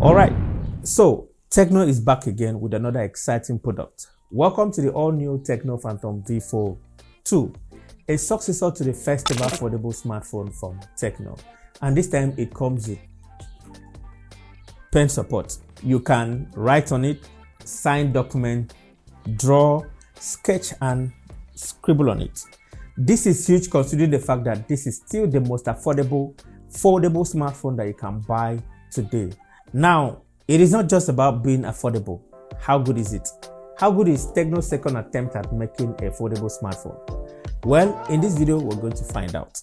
Alright, so Tecno is back again with another exciting product. Welcome to the all-new Tecno Phantom V Fold 2, a successor to the first ever foldable smartphone from Tecno. And this time it comes with pen support. You can write on it, sign document, draw, sketch and scribble on it. This is huge considering the fact that this is still the most affordable foldable smartphone that you can buy today. Now, it is not just about being affordable. How good is it? How good is Tecno's second attempt at making a foldable smartphone? Well, in this video, we're going to find out.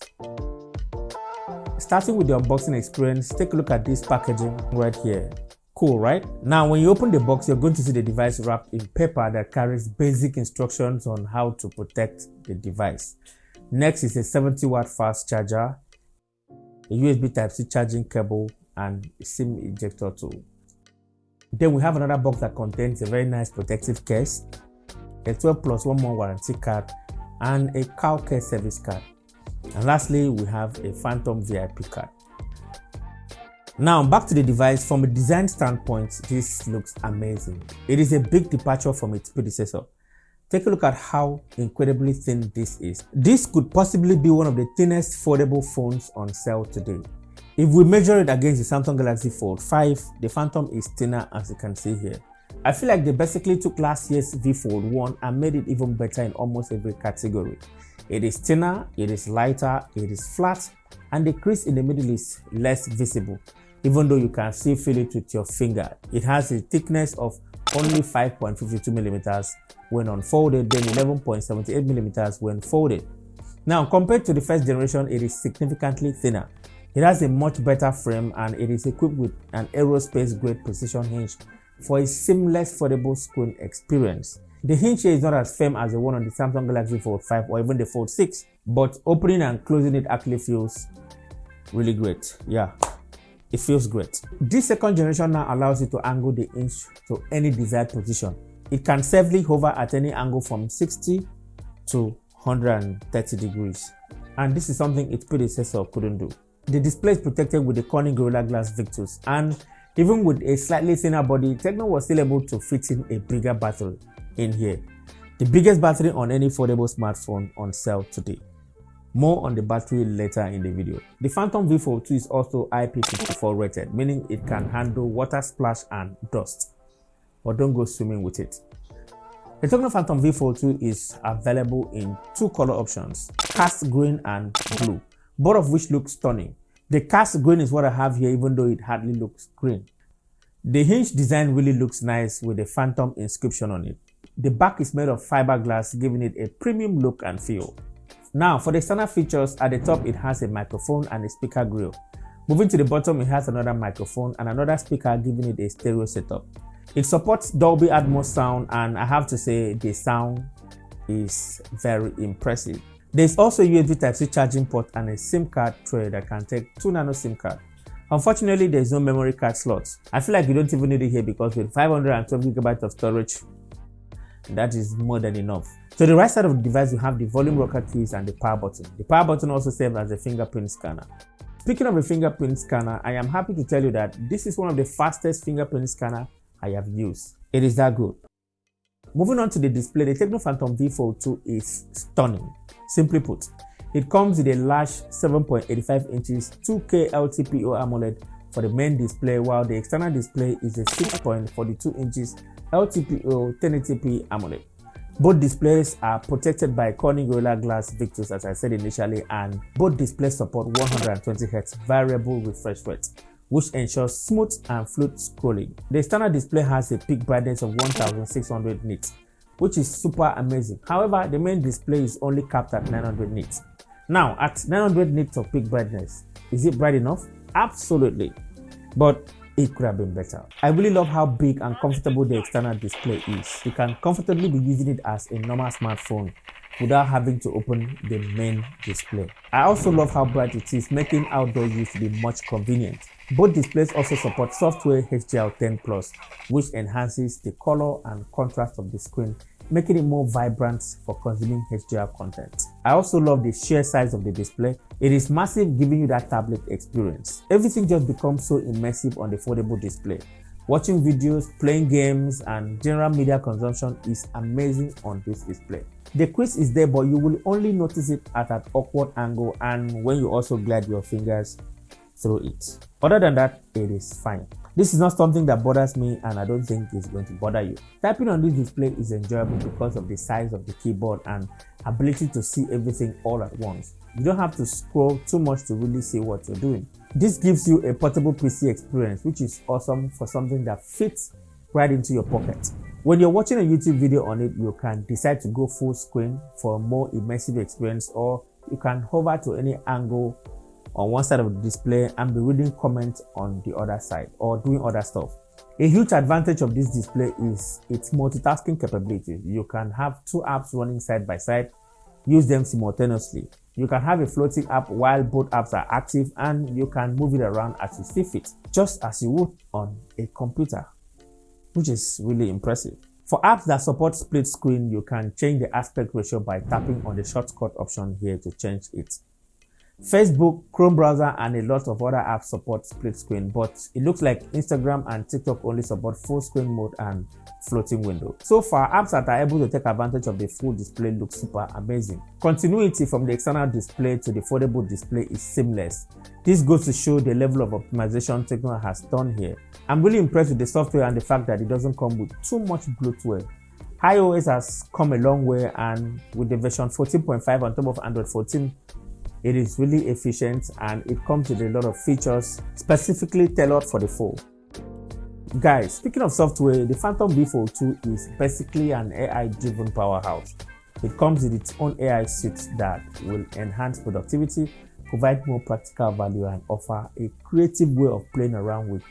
Starting with the unboxing experience, take a look at this packaging right here. Cool, right? Now, when you open the box, you're going to see the device wrapped in paper that carries basic instructions on how to protect the device. Next is a 70-watt fast charger, a USB Type-C charging cable, and a SIM ejector tool. Then we have another box that contains a very nice protective case, a 12 plus 1 more warranty card, and a cow care service card. And lastly, we have a Phantom VIP card. Now back to the device. From a design standpoint, this looks amazing. It is a big departure from its predecessor. Take a look at how incredibly thin this is. This could possibly be one of the thinnest foldable phones on sale today. If we measure it against the Samsung Galaxy Fold 5, the Phantom is thinner, as you can see here. I feel like they basically took last year's V Fold 1 and made it even better in almost every category. It is thinner, it is lighter, it is flat, and the crease in the middle is less visible, even though you can still feel it with your finger. It has a thickness of only 5.52 millimeters when unfolded, then 11.78 millimeters when folded. Now, compared to the first generation, it is significantly thinner. It has a much better frame and it is equipped with an aerospace grade precision hinge for a seamless foldable screen experience. The hinge here is not as firm as the one on the Samsung Galaxy Fold 5 or even the Fold 6, but opening and closing it actually feels really great. Yeah, it feels great. This second generation now allows you to angle the hinge to any desired position. It can safely hover at any angle from 60 to 130 degrees. And this is something its predecessor couldn't do. The display is protected with the Corning Gorilla Glass Victus, and even with a slightly thinner body, Tecno was still able to fit in a bigger battery in here. The biggest battery on any foldable smartphone on sale today. More on the battery later in the video. The Phantom V Fold 2 is also IP54 rated, meaning it can handle water splash and dust. But don't go swimming with it. The Tecno Phantom V Fold 2 is available in two color options, cast green and blue, both of which look stunning. The cast green is what I have here, even though it hardly looks green. The hinge design really looks nice with the Phantom inscription on it. The back is made of fiberglass, giving it a premium look and feel. Now, for the external features, at the top it has a microphone and a speaker grill. Moving to the bottom, it has another microphone and another speaker, giving it a stereo setup. It supports Dolby Atmos sound, and I have to say the sound is very impressive. There's also a USB Type-C charging port and a SIM card tray that can take 2 nano SIM cards. Unfortunately, there's no memory card slots. I feel like you don't even need it here because with 512 GB of storage, that is more than enough. To the right side of the device, you have the volume rocker keys and the power button. The power button also serves as a fingerprint scanner. Speaking of a fingerprint scanner, I am happy to tell you that this is one of the fastest fingerprint scanner I have used. It is that good. Moving on to the display, the Tecno Phantom V Fold 2 is stunning. Simply put, it comes with a large 7.85 inches 2K LTPO AMOLED for the main display, while the external display is a 6.42 inches LTPO 1080p AMOLED. Both displays are protected by Corning Gorilla Glass Victus, as I said initially, and both displays support 120Hz variable refresh rate, which ensures smooth and fluid scrolling. The external display has a peak brightness of 1600 nits, which is super amazing. However, the main display is only capped at 900 nits. Now, at 900 nits of peak brightness, is it bright enough? Absolutely, but it could have been better. I really love how big and comfortable the external display is. You can comfortably be using it as a normal smartphone without having to open the main display. I also love how bright it is, making outdoor use to be much convenient. Both displays also support software HDR10+, which enhances the color and contrast of the screen making it more vibrant for consuming HDR content. I also love the sheer size of the display. It is massive, giving you that tablet experience. Everything just becomes so immersive on the foldable display. Watching videos, playing games, and general media consumption is amazing on this display. The crease is there, but you will only notice it at an awkward angle and when you also glide your fingers through it. Other than that, it is fine. This is not something that bothers me, and I don't think it's going to bother you. Typing on this display is enjoyable because of the size of the keyboard and ability to see everything all at once. You don't have to scroll too much to really see what you're doing. This gives you a portable PC experience, which is awesome for something that fits right into your pocket. When you're watching a YouTube video on it, you can decide to go full screen for a more immersive experience, or you can hover to any angle on one side of the display and be reading comments on the other side or doing other stuff. A huge advantage of this display is its multitasking capabilities. You can have two apps running side by side, use them simultaneously. You can have a floating app while both apps are active, and you can move it around as you see fit, just as you would on a computer, which is really impressive. For apps that support split screen, you can change the aspect ratio by tapping on the shortcut option here to change it. Facebook, Chrome browser, and a lot of other apps support split screen, but it looks like Instagram and TikTok only support full screen mode and floating window. So far, apps that are able to take advantage of the full display look super amazing. Continuity from the external display to the foldable display is seamless. This goes to show the level of optimization Tecno has done here. I'm really impressed with the software and the fact that it doesn't come with too much bloatware. iOS has come a long way, and with the version 14.5 on top of Android 14, it is really efficient and it comes with a lot of features specifically tailored for the Fold. Guys, speaking of software, the Phantom V Fold 2 is basically an AI-driven powerhouse. It comes with its own AI suite that will enhance productivity, provide more practical value, and offer a creative way of playing around with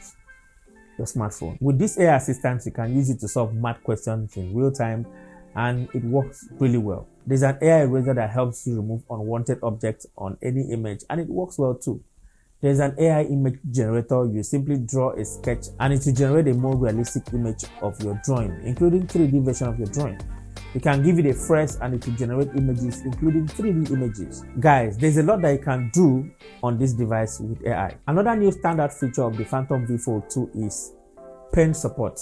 your smartphone. With this AI assistant, you can use it to solve math questions in real time, and it works really well. There's an AI eraser that helps you remove unwanted objects on any image, and it works well too. There's an AI image generator. You simply draw a sketch and it will generate a more realistic image of your drawing, including 3D version of your drawing. You can give it a fresh and it will generate images, including 3D images. Guys, there's a lot that you can do on this device with AI. Another new standard feature of the Phantom V Fold 2 is pen support.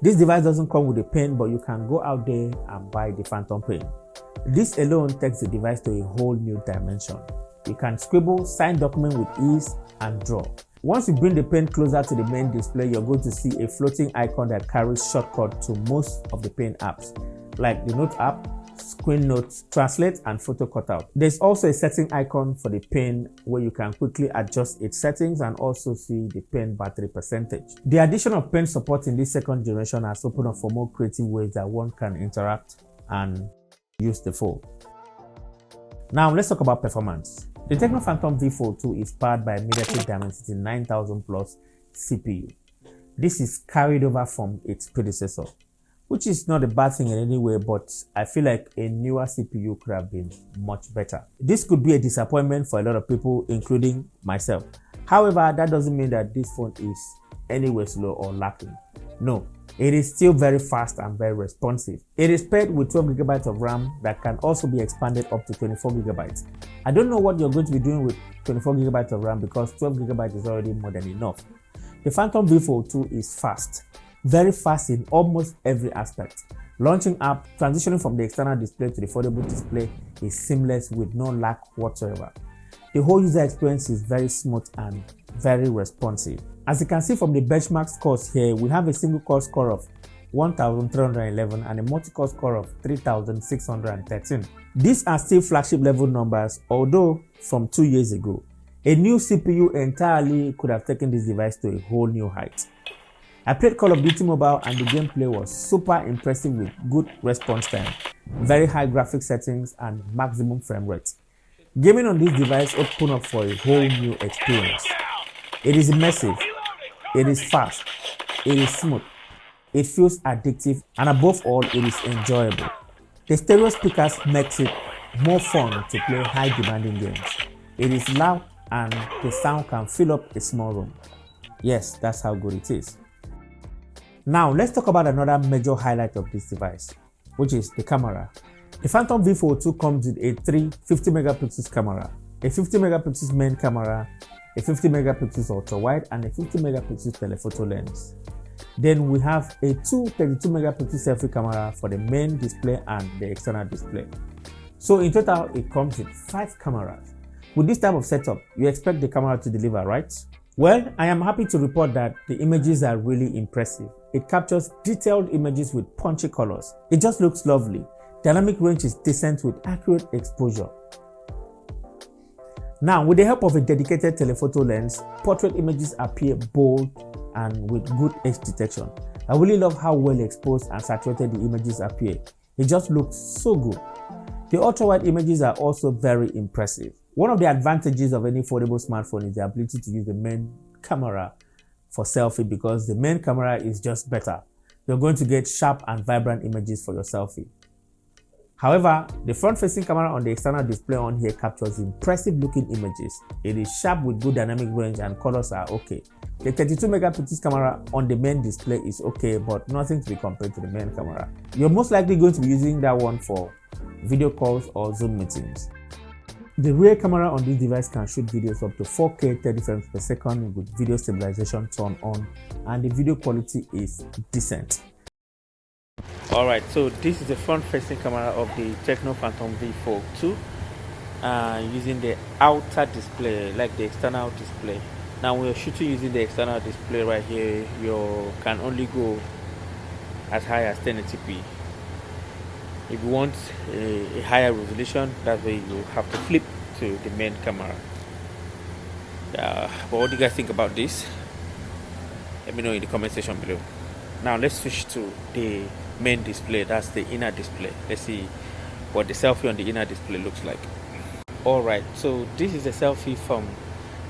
This device doesn't come with a pen, but you can go out there and buy the Phantom pen. This alone takes the device to a whole new dimension. You can scribble, sign documents with ease, and draw. Once you bring the pen closer to the main display, you're going to see a floating icon that carries shortcuts to most of the pen apps, like the Note app, Screen Notes, Translate, and Photo Cutout. There's also a setting icon for the pen where you can quickly adjust its settings and also see the pen battery percentage. The addition of pen support in this second generation has opened up for more creative ways that one can interact and use the Fold. Now let's talk about performance. The Tecno Phantom V Fold 2 is powered by a MediaTek Dimensity 9000 Plus CPU. This is carried over from its predecessor, which is not a bad thing in any way, but I feel like a newer CPU could have been much better. This could be a disappointment for a lot of people, including myself. However, that doesn't mean that this phone is anywhere slow or lacking. No, it is still very fast and very responsive. It is paired with 12GB of RAM that can also be expanded up to 24GB. I don't know what you're going to be doing with 24GB of RAM because 12GB is already more than enough. The Phantom V Fold 2 is fast. Very fast in almost every aspect. Launching app, transitioning from the external display to the foldable display is seamless with no lag whatsoever. The whole user experience is very smooth and very responsive. As you can see from the benchmark scores here, we have a single core score of 1311 and a multi-core score of 3613. These are still flagship level numbers, although from 2 years ago. A new CPU entirely could have taken this device to a whole new height. I played Call of Duty Mobile and the gameplay was super impressive with good response time, very high graphic settings, and maximum frame rate. Gaming on this device opened up for a whole new experience. It is immersive, it is fast, it is smooth, it feels addictive, and above all, it is enjoyable. The stereo speakers makes it more fun to play high demanding games. It is loud and the sound can fill up a small room. Yes, that's how good it is. Now let's talk about another major highlight of this device, which is the camera. The Phantom V Fold 2 comes with a 50 megapixels camera, a 50 megapixels main camera, a 50 megapixels ultra wide, and a 50 megapixels telephoto lens. Then we have a 32 megapixel selfie camera for the main display and the external display. So in total, it comes with 5 cameras. With this type of setup, you expect the camera to deliver, right? Well, I am happy to report that the images are really impressive. It captures detailed images with punchy colors. It just looks lovely. Dynamic range is decent with accurate exposure. Now, with the help of a dedicated telephoto lens, portrait images appear bold and with good edge detection. I really love how well exposed and saturated the images appear. It just looks so good. The ultra-wide images are also very impressive. One of the advantages of any foldable smartphone is the ability to use the main camera for selfie, because the main camera is just better. You're going to get sharp and vibrant images for your selfie. However, the front-facing camera on the external display on here captures impressive-looking images. It is sharp with good dynamic range and colors are okay. The 32 megapixels camera on the main display is okay, but nothing to be compared to the main camera. You're most likely going to be using that one for video calls or Zoom meetings. The rear camera on this device can shoot videos up to 4K 30 frames per second with video stabilization turned on, and the video quality is decent. Alright, so this is the front-facing camera of the Tecno Phantom V Fold 2 using the outer display, like the external display. Now we are shooting using the external display right here. You can only go as high as 1080p. If you want a higher resolution, that's where you have to flip to the main camera. But what do you guys think about this? Let me know in the comment section below. Now let's switch to the main display. That's the inner display. Let's see what the selfie on the inner display looks like. Alright, so this is the selfie from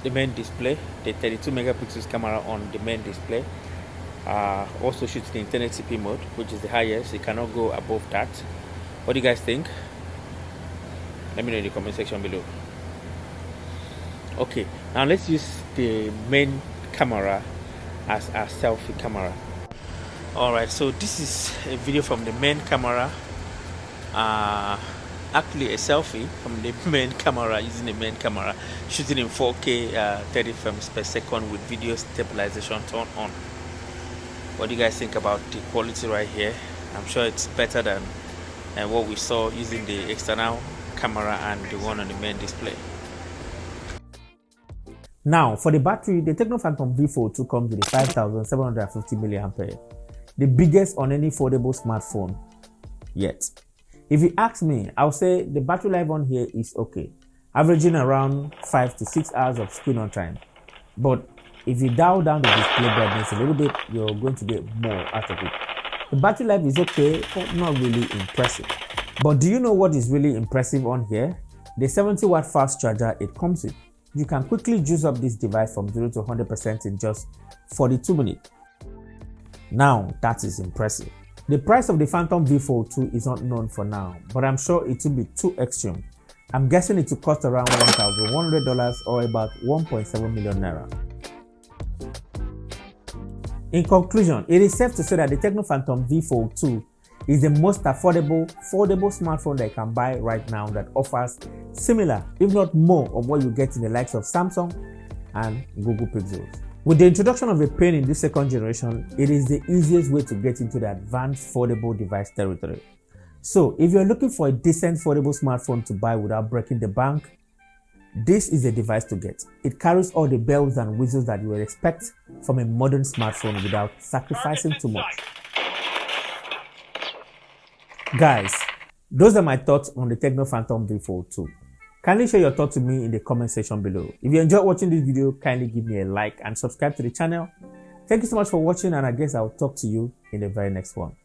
the main display. The 32 megapixels camera on the main display also shoots in 1080p mode, which is the highest. It cannot go above that. What do you guys think? Let me know in the comment section below. Okay, now let's use the main camera as a selfie camera. Alright, so this is a video from the main camera. Actually a selfie from the main camera, using the main camera, shooting in 4K 30 frames per second with video stabilization turned on. What do you guys think about the quality right here? I'm sure it's better than what we saw using the external camera and the one on the main display. Now for the battery, the Tecno Phantom V Fold 2 comes with a 5750 mAh, the biggest on any foldable smartphone yet. If you ask me, I'll say the battery life on here is okay, averaging around 5 to 6 hours of screen on time. But if you dial down the display brightness a little bit, you're going to get more out of it. The battery life is okay, but not really impressive. But do you know what is really impressive on here? The 70-watt fast charger it comes with. You can quickly juice up this device from 0 to 100% in just 42 minutes. Now that is impressive. The price of the Phantom V Fold 2 is not known for now, but I'm sure it will be too extreme. I'm guessing it will cost around $1,100 or about 1.7 million naira. In conclusion, it is safe to say that the Tecno Phantom V Fold 2 is the most affordable foldable smartphone that you can buy right now that offers similar, if not more, of what you get in the likes of Samsung and Google Pixels. With the introduction of a pen in this second generation, it is the easiest way to get into the advanced foldable device territory. So if you're looking for a decent foldable smartphone to buy without breaking the bank, this is the device to get. It carries all the bells and whistles that you would expect from a modern smartphone without sacrificing too much. Guys, those are my thoughts on the Tecno Phantom V Fold 2. Kindly share your thoughts with me in the comment section below. If you enjoyed watching this video, kindly give me a like and subscribe to the channel. Thank you so much for watching, and I guess I'll talk to you in the very next one.